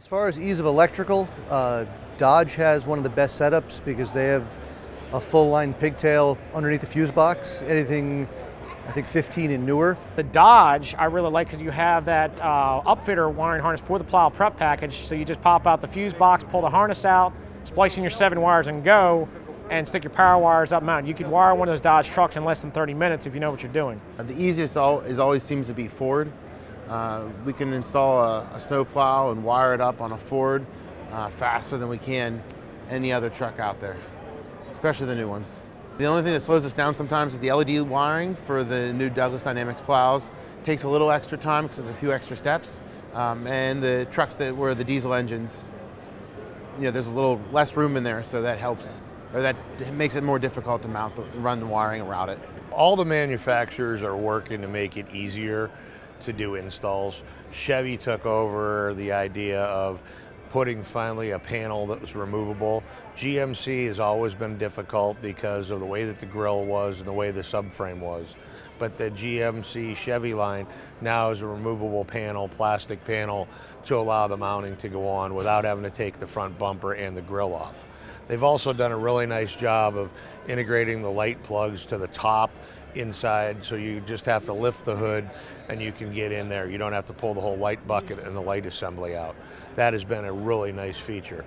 As far as ease of electrical, Dodge has one of the best setups because they have a full line pigtail underneath the fuse box, anything I think 15 and newer. The Dodge I really like because you have that upfitter wiring harness for the plow prep package, so you just pop out the fuse box, pull the harness out, splice in your 7 wires and go, and stick your power wires up mounted. You can wire one of those Dodge trucks in less than 30 minutes if you know what you're doing. The easiest always seems to be Ford. We can install a snowplow and wire it up on a Ford faster than we can any other truck out there, especially the new ones. The only thing that slows us down sometimes is the LED wiring for the new Douglas Dynamics plows. Takes a little extra time because there's a few extra steps. And the trucks that were the diesel engines, there's a little less room in there, so that helps, or that makes it more difficult to run the wiring around it. All the manufacturers are working to make it easier to do installs. Chevy took over the idea of putting finally a panel that was removable. GMC has always been difficult because of the way that the grille was and the way the subframe was. But the GMC Chevy line now is a removable panel, plastic panel, to allow the mounting to go on without having to take the front bumper and the grille off. They've also done a really nice job of integrating the light plugs to the top inside, so you just have to lift the hood and you can get in there. You don't have to pull the whole light bucket and the light assembly out. That has been a really nice feature.